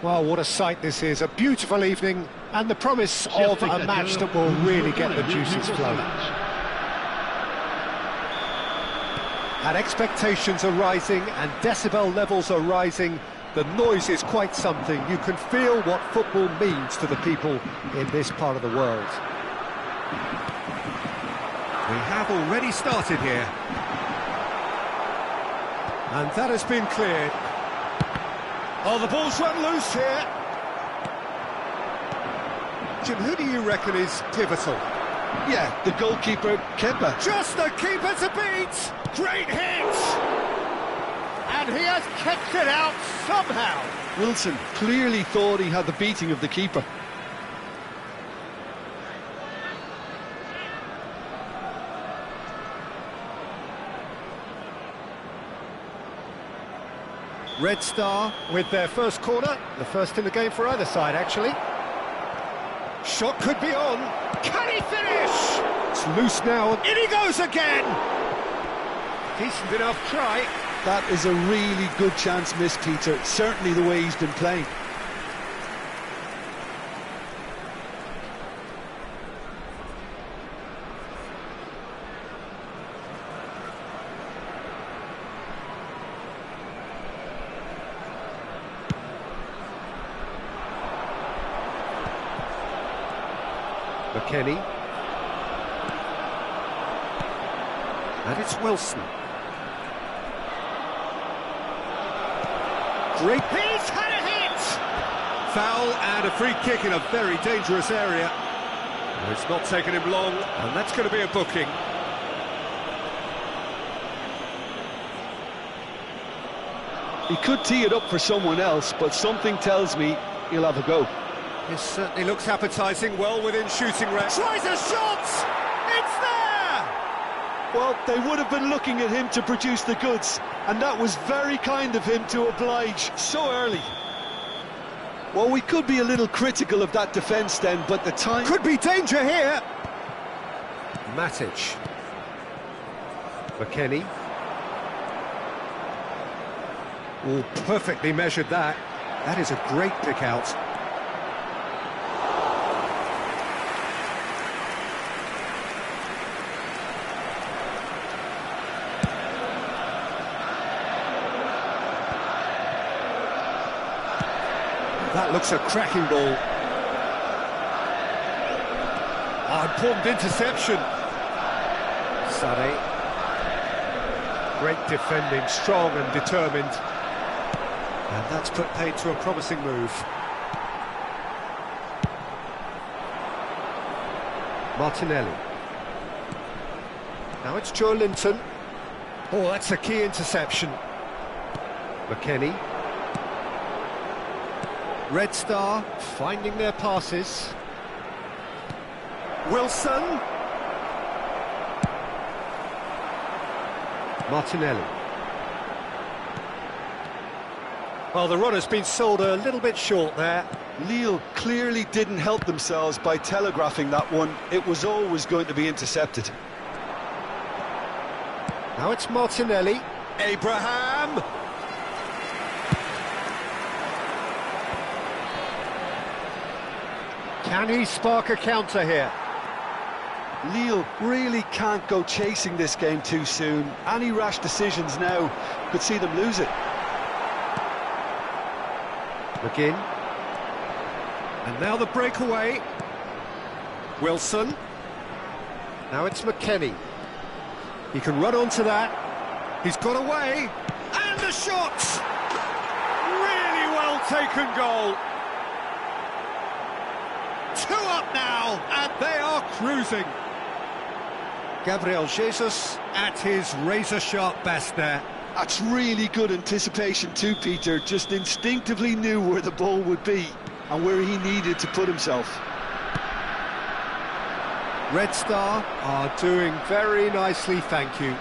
Well, what a sight this is. A beautiful evening and the promise of a match that will really get the juices flowing. And expectations are rising and decibel levels are rising. The noise is quite something. You can feel what football means to the people in this part of the world. We have already started here. And that has been cleared. Oh, the ball's run loose here. Jim, who do you reckon is pivotal? Yeah, the goalkeeper, Kepa. Just the keeper to beat! Great hit! And he has kept it out somehow. Wilson clearly thought he had the beating of the keeper. Red Star with their first corner, the first in the game for either side, actually. Shot could be on. Can he finish? It's loose now. In he goes again. Decent enough try. That is a really good chance missed, Peter. Certainly the way he's been playing. McKennie. And it's Wilson. Great. He's had a hit! Foul and a free kick in a very dangerous area. And it's not taken him long, and that's going to be a booking. He could tee it up for someone else, but something tells me he'll have a go. This certainly looks appetising, well within shooting range. Tries a shot! It's there! Well, they would have been looking at him to produce the goods, and that was very kind of him to oblige so early. Well, we could be a little critical of that defence then, but the time... Could be danger here! Matic. McKennie. Oh, perfectly measured that. That is a great pick out. That looks a cracking ball. Oh, important interception. Sané. Great defending, strong and determined. And that's put paid to a promising move. Martinelli. Now it's Joe Linton. Oh, that's a key interception. McKennie. Red Star finding their passes. Wilson. Martinelli. Well, the run has been sold a little bit short there. Lille clearly didn't help themselves by telegraphing that one. It was always going to be intercepted. Now it's Martinelli. Abraham. Can he spark a counter here? Lille really can't go chasing this game too soon. Any rash decisions now could see them lose it. McGinn. And now the breakaway. Wilson. Now it's McKennie. He can run onto that. He's got away. And the shot! Really well taken goal. 2 up now, and they are cruising. Gabriel Jesus at his razor-sharp best there. That's really good anticipation too, Peter. Just instinctively knew where the ball would be and where he needed to put himself. Red Star are doing very nicely, thank you.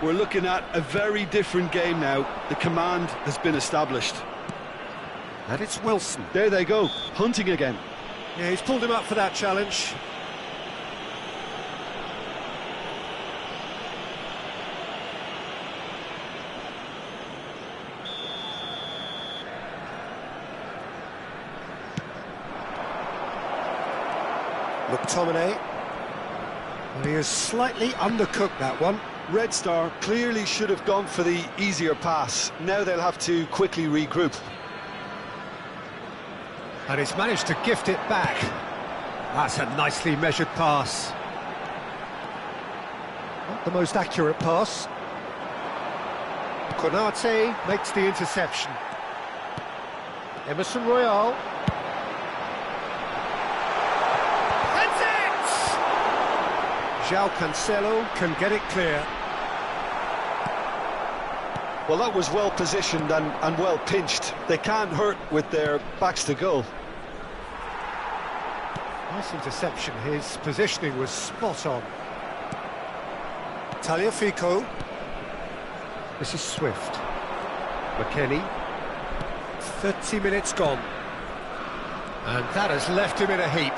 We're looking at a very different game now. The command has been established. And it's Wilson. There they go, hunting again. Yeah, he's pulled him up for that challenge. McTominay. And he is slightly undercooked, that one. Red Star clearly should have gone for the easier pass. Now they'll have to quickly regroup. And he's managed to gift it back. That's a nicely measured pass. Not the most accurate pass. Konate makes the interception. Emerson Royal. That's it! João Cancelo can get it clear. Well, that was well positioned and well pinched. They can't hurt with their backs to goal. Nice interception. His positioning was spot on. Tagliafico. This is Swift. McKennie. 30 minutes gone. And that has left him in a heap.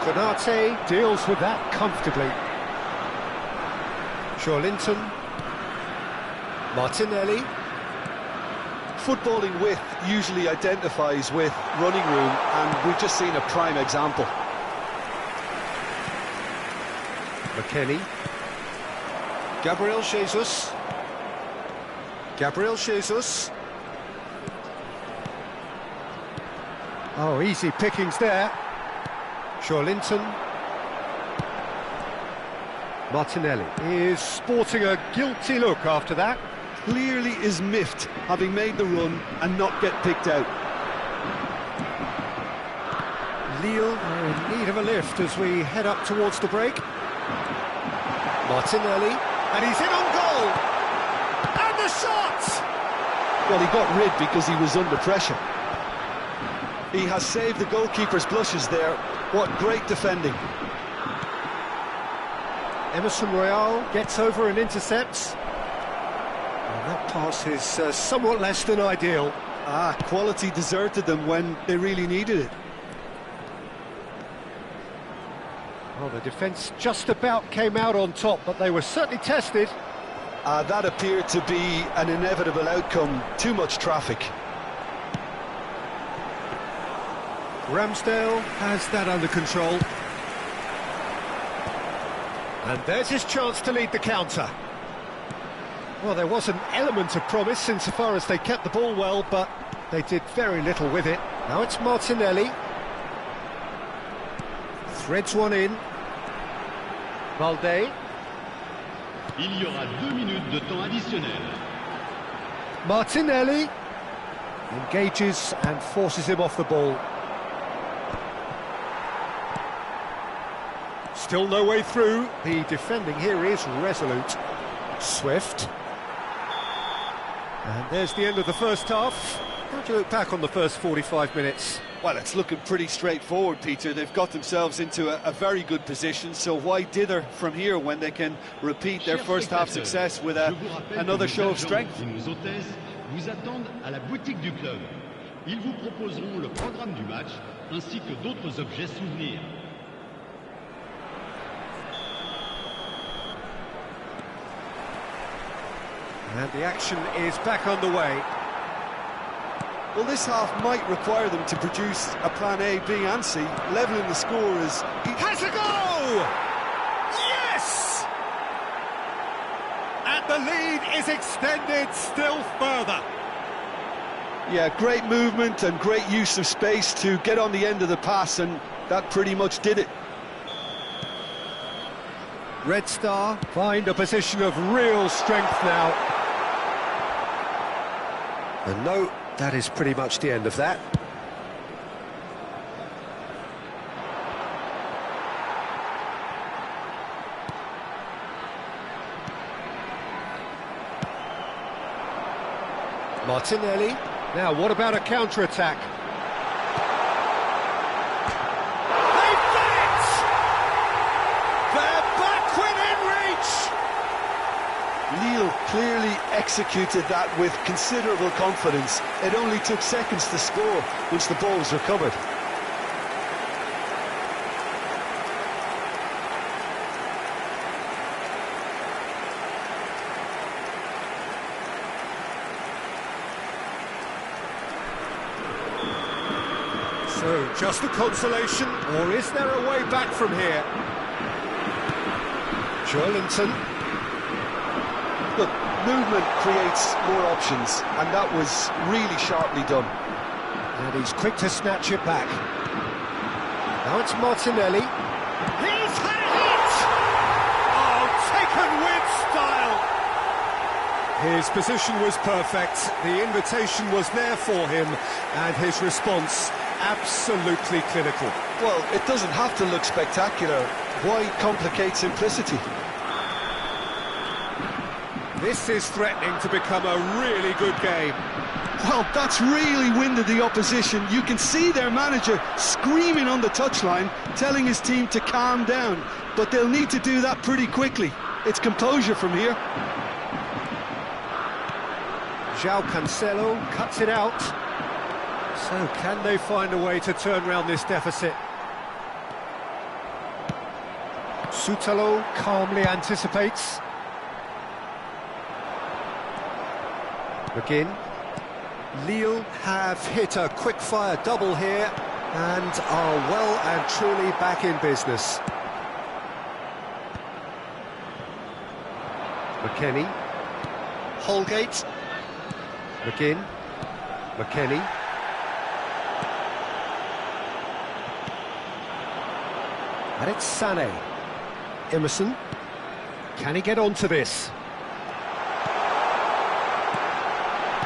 Konate deals with that comfortably. Linton. Martinelli. Footballing width usually identifies with running room, and we've just seen a prime example. McKennie. Gabriel Jesus. Gabriel Jesus. Oh, easy pickings there. Linton. Martinelli is sporting a guilty look after that. Clearly is miffed, having made the run and not get picked out. Lille are in need of a lift as we head up towards the break. Martinelli, and he's in on goal! And the shot! Well, he got rid because he was under pressure. He has saved the goalkeeper's blushes there. What great defending. Emerson Royal gets over and intercepts. And that pass is somewhat less than ideal. Quality deserted them when they really needed it. Well, the defence just about came out on top, but they were certainly tested. That appeared to be an inevitable outcome. Too much traffic. Ramsdale has that under control. And there's his chance to lead the counter. Well, there was an element of promise insofar as they kept the ball well, but they did very little with it. Now it's Martinelli. Threads one in. Valde. Il y aura 2 minutes de temps additionnel. Martinelli engages and forces him off the ball. Still no way through. The defending here is resolute. Swift. And there's the end of the first half. How do you look back on the first 45 minutes? Well, it's looking pretty straightforward, Peter. They've got themselves into a very good position, so why dither from here when they can repeat their first half success with another show of strength? Nos hôtesses vous attendent à la boutique du club. Ils vous proposeront le programme du match ainsi que d'autres objets souvenirs. And the action is back underway. Well, this half might require them to produce a plan A, B and C. Levelling the score is... Has a go! Yes! And the lead is extended still further. Yeah, great movement and great use of space to get on the end of the pass, and that pretty much did it. Red Star find a position of real strength now. And no, that is pretty much the end of that. Martinelli. Now, what about a counter-attack? They've done it! They're back within reach! Lille clearly executed that with considerable confidence. It only took seconds to score once the ball was recovered. So, just a consolation, or is there a way back from here? Joelinton. Look, movement creates more options, and that was really sharply done. And he's quick to snatch it back. Now it's Martinelli. He's had a hit! Oh, taken with style! His position was perfect, the invitation was there for him, and his response absolutely clinical. Well, it doesn't have to look spectacular. Why complicate simplicity? This is threatening to become a really good game. Well, that's really winded the opposition. You can see their manager screaming on the touchline, telling his team to calm down. But they'll need to do that pretty quickly. It's composure from here. João Cancelo cuts it out. So can they find a way to turn around this deficit? Sutalo calmly anticipates. McGinn. Lille have hit a quick-fire double here and are well and truly back in business. McKennie. Holgate. McGinn. McKennie. And it's Sané. Emerson. Can he get onto this?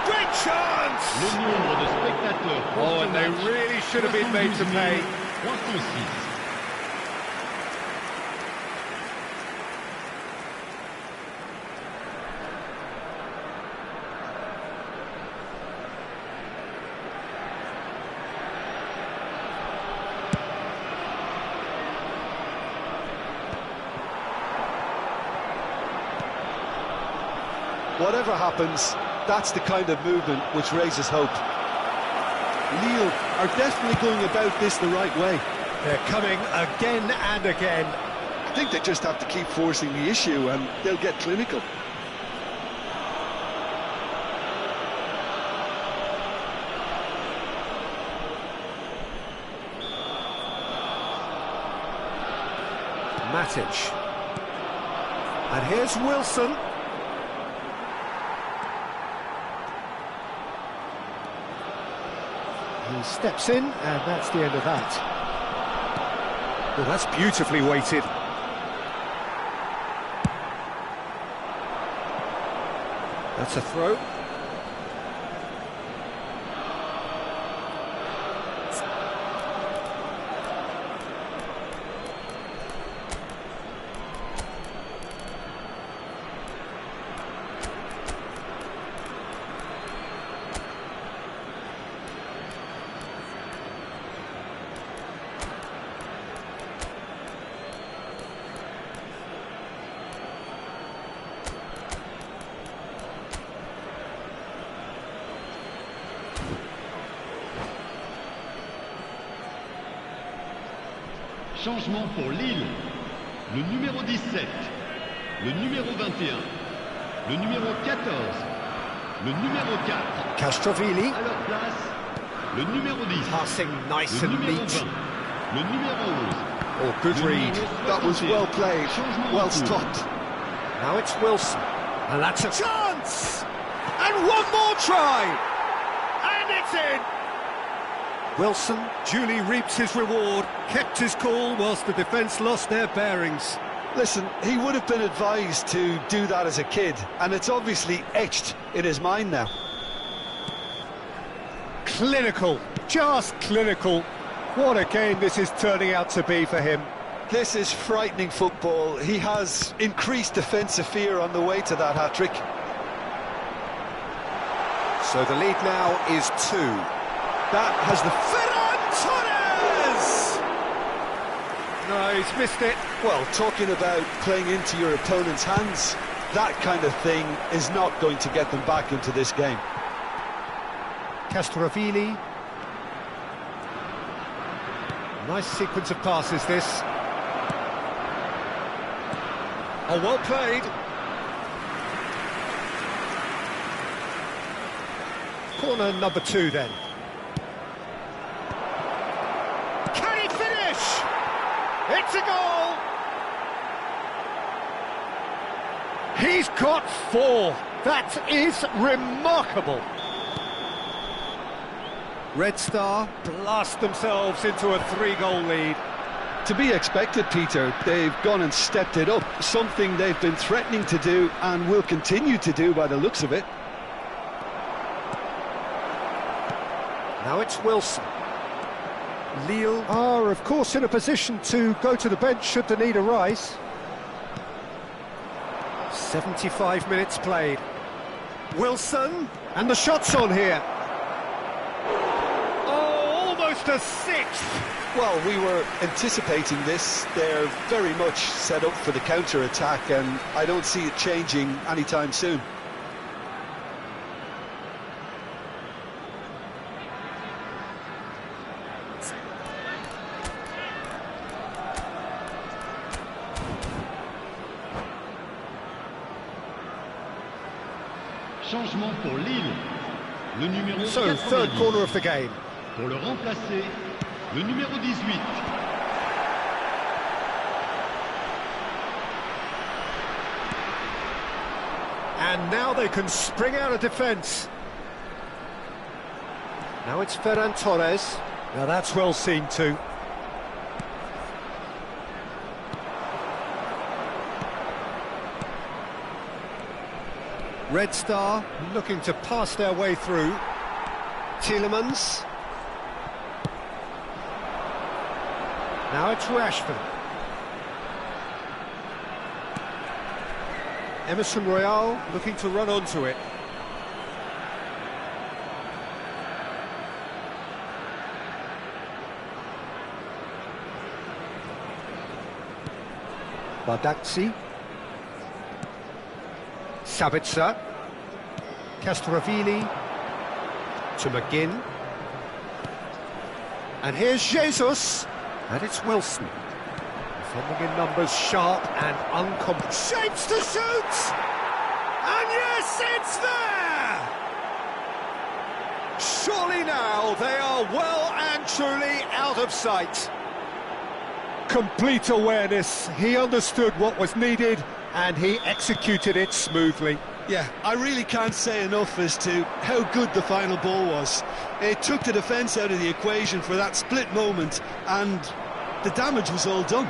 Great chance! Le nombre de spectateurs. Oh, and they really should have been made to pay. 306. Whatever happens, that's the kind of movement which raises hope. Lille are definitely going about this the right way. They're coming again and again. I think they just have to keep forcing the issue and they'll get clinical. Matic. And here's Wilson. He steps in, and that's the end of that. Well, that's beautifully weighted. That's a throw. Changement pour Lille. Le numéro 17, le numéro 21, le numéro 14, le numéro 4. Castrovilli. À leur place, le numéro 10, Passing nice le and numéro neat. 20, le numéro 11. Oh, good le read. numéro That was 61. well played, Changement well en cours. stopped. Now it's Wilson. And that's a chance! And one more try! And it's in! Wilson duly reaps his reward, kept his cool whilst the defence lost their bearings. Listen, he would have been advised to do that as a kid, and it's obviously etched in his mind now. Clinical, just clinical. What a game this is turning out to be for him. This is frightening football. He has increased defensive fear on the way to that hat-trick. So the lead now is 2. That has the... Ferran Torres! No, he's missed it. Well, talking about playing into your opponent's hands, that kind of thing is not going to get them back into this game. Castrovilli. Nice sequence of passes, this. Oh, well played. Corner number 2, then. It's a goal! He's got 4. That is remarkable. Red Star blast themselves into a 3-goal lead. To be expected, Peter. They've gone and stepped it up, something they've been threatening to do and will continue to do by the looks of it. Now it's Wilson. Lille are, of course, in a position to go to the bench should the need arise. 75 minutes played. Wilson, and the shot's on here. Oh, almost a 6th. Well, we were anticipating this. They're very much set up for the counter-attack, and I don't see it changing anytime soon. Changement pour Lille. Le numéro So, 90. third corner of the game. Pour le remplacer, le numéro 18. And now they can spring out of defence. Now it's Ferran Torres. Now that's well seen too. Red Star looking to pass their way through. Tielemans. Now it's Rashford. Emerson Royal looking to run onto it. Bardakci. Sabitzer. Castrovilli. To McGinn. And here's Jesus. And it's Wilson. Defending in numbers, sharp and uncompromising. Shapes to shoot! And yes, it's there! Surely now they are well and truly out of sight. Complete awareness. He understood what was needed and he executed it smoothly. Yeah, I really can't say enough as to how good the final ball was. It took the defence out of the equation for that split moment, and the damage was all done.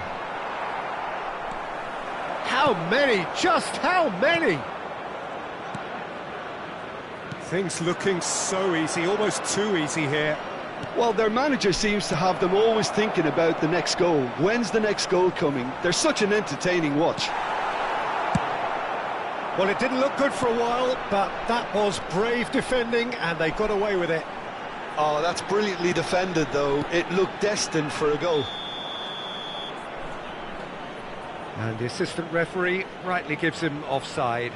How many? Just how many? Things looking so easy, almost too easy here. Well, their manager seems to have them always thinking about the next goal. When's the next goal coming? They're such an entertaining watch. Well, it didn't look good for a while, but that was brave defending and they got away with it. Oh, that's brilliantly defended, though. It looked destined for a goal. And the assistant referee rightly gives him offside.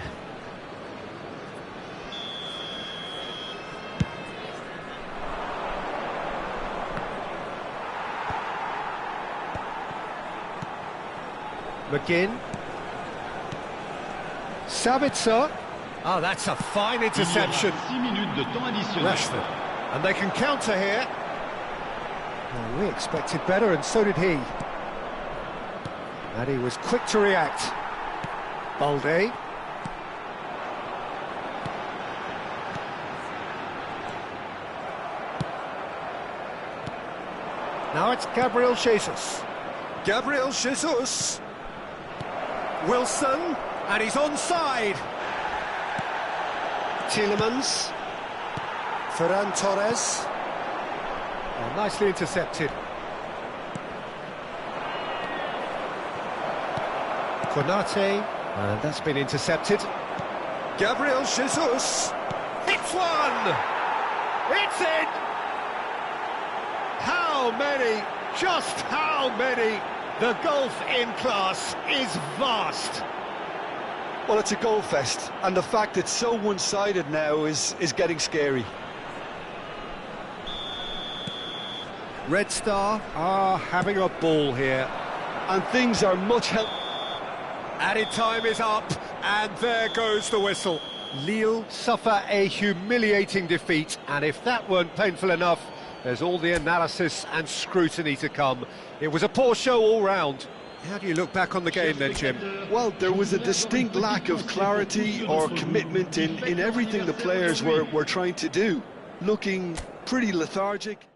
McGinn. Sabitzer. Oh, that's a fine interception. 6 minutes de temps additionnel. Rashford. And they can counter here. Well, we expected better, and so did he. And he was quick to react. Balde. Now it's Gabriel Jesus. Gabriel Jesus. Wilson. And he's onside. Tielemans. Ferran Torres. Oh, nicely intercepted. Konate. And that's been intercepted. Gabriel Jesus. It's one! It's in! How many? Just how many? The gulf in class is vast. Well, it's a goal fest, and the fact it's so one-sided now is getting scary. Red Star are having a ball here. And things are much Added time is up, and there goes the whistle. Lille suffer a humiliating defeat, and if that weren't painful enough, There's all the analysis and scrutiny to come. It was a poor show all round. How do you look back on the game then, Jim? Well, there was a distinct lack of clarity or commitment in everything the players were trying to do. Looking pretty lethargic.